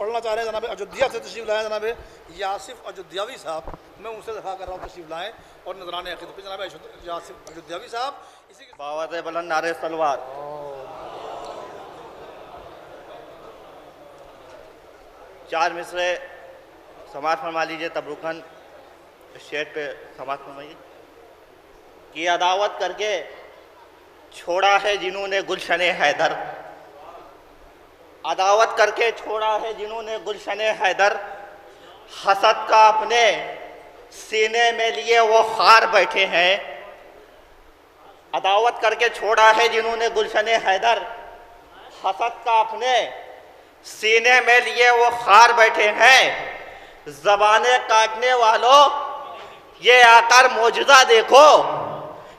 पढ़ना चाह रहे हैं जनाब अयोध्या से तशरीफ़ लाए जनाब यासिफ अयोध्यावी साहब, मैं उनसे दफा कर रहा हूँ तशरीफ़ लाएँ और नजराने अक़ीदत पे जनाब यासिफ अयोध्यावी साहब इसी के बावत बुलंद नारे सलवात। चार मिसरे समाज फरमा लीजिए, तबरुकन शेर पे समाज फरमाइए। कि अदावत करके छोड़ा है जिन्होंने गुलशने हैदर, अदावत करके छोड़ा है जिन्होंने गुलशने हैदर, हसद का अपने सीने में लिए वो खार बैठे हैं। अदावत करके छोड़ा है जिन्होंने गुलशने हैदर, हसद का अपने सीने में लिए वो खार बैठे हैं। ज़बाने काटने वालों ये आकर मौजूदा देखो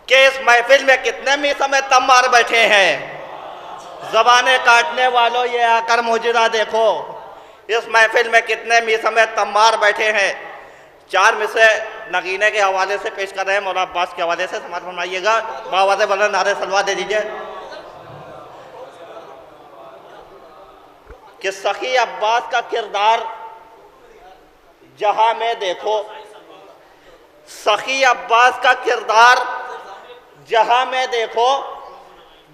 कि इस महफिल में कितने मीसमे तम्मार बैठे हैं। ज़बाने काटने वालों ये आकर मौजूदा देखो इस महफिल में कितने मीसमे तम्मार बैठे हैं। चार मिसरे नगीने के हवाले से पेश कर रहे हैं, मौला अब्बास के हवाले से समाज फरमाइएगा। बावत बुलंद नारे सलवा दे दीजिए। कि सखी अब्बास का किरदार जहां में देखो, सखी अब्बास का किरदार जहां में देखो,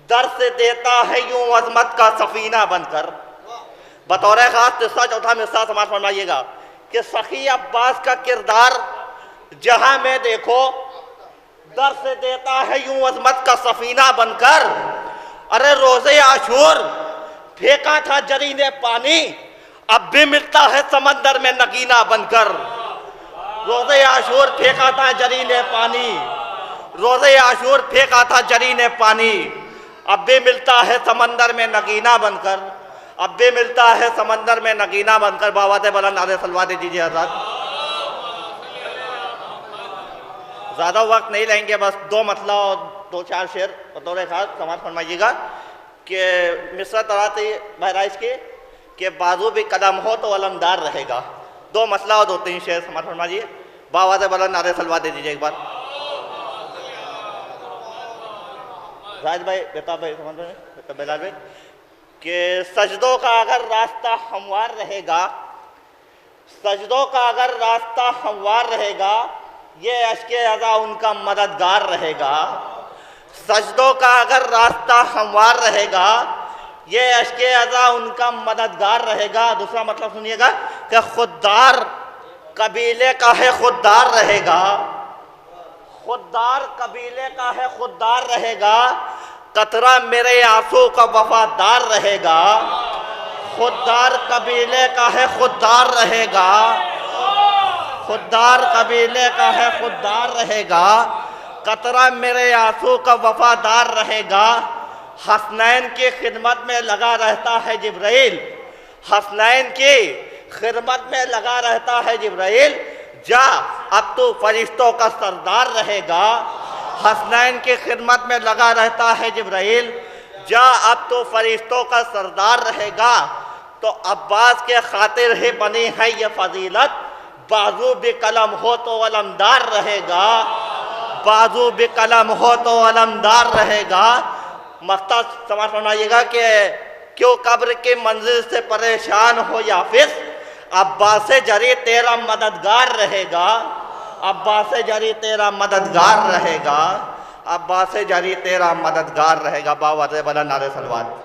दर्द देता है यूं अजमत का सफीना बनकर। बतौर खास तीसरा चौथा मिसरा समाज फरमाइएगा कि सखी अब्बास का किरदार जहां में देखो, दर्द देता है यूं अजमत का सफीना बनकर। अरे रोज़े आशूर फेंका था जरी ने पानी, अब भी मिलता है समंदर में नगीना बनकर। रोज़े आशूर फेंका था जरी ने पानी, रोज़े आशूर फेंका था जरी ने पानी, अब भी मिलता है समंदर में नगीना बनकर, अब भी मिलता है समंदर में नगीना बनकर। बावत बुलंद नारे सलवा दे दीजिए हज़रात। ज़्यादा वक्त नहीं लेंगे, बस दो मतला और दो चार शेर बतौर खास समाज फरमाइएगा। कि मिसरा तराती बहराइश की कि बाजू भी कदम हो तो अलमदार रहेगा। दो मसला और दो तीन शेर समाज फरमाइए। बावत बुलंद नारे सलवा दे दीजिए एक बार। राज भाई, बेता भाई, समझ रहे हैं बेलाल भाई। कि सजदों का अगर रास्ता हमवार रहेगा, सजदों का अगर रास्ता हमवार रहेगा, ये अश्के अज़ा उनका मददगार रहेगा। सजदों का अगर रास्ता हमवार रहेगा, ये अश्के अज़ा उनका मददगार रहेगा। दूसरा मतलब सुनिएगा कि खुददार कबीले का है खुददार रहेगा, खुददार कबीले का है खुददार रहेगा। कतरा मेरे आंसू का वफादार रहेगा, खुददार कबीले का है खुददार रहेगा, खुददार कबीले का है खुददार रहेगा। कतरा मेरे आंसू का वफादार रहेगा। हसनैन की खिदमत में लगा रहता है जिब्राइल, हसनैन की खिदमत में लगा रहता है जिब्राइल। जा अब तो फरिश्तों का सरदार रहेगा, हसनैन की खिदमत में लगा रहता है जिब्राइल। जा अब तो फरिश्तों का सरदार रहेगा। तो अब्बास के खातिर ही बनी है ये फजीलत, बाजू भी कलम हो तो अलमदार रहेगा, बाजू भी कलम हो तो अलमदार रहेगा। मक्ता समाज फरमाइएगा कि क्यों कब्र की मंजिल से परेशान हो याफिस, अब्बास जरी तेरा मददगार रहेगा, अब्बास जरी तेरा मददगार रहेगा, अब्बास जरी तेरा मददगार रहेगा। बावत बुलंद नारे सलवात।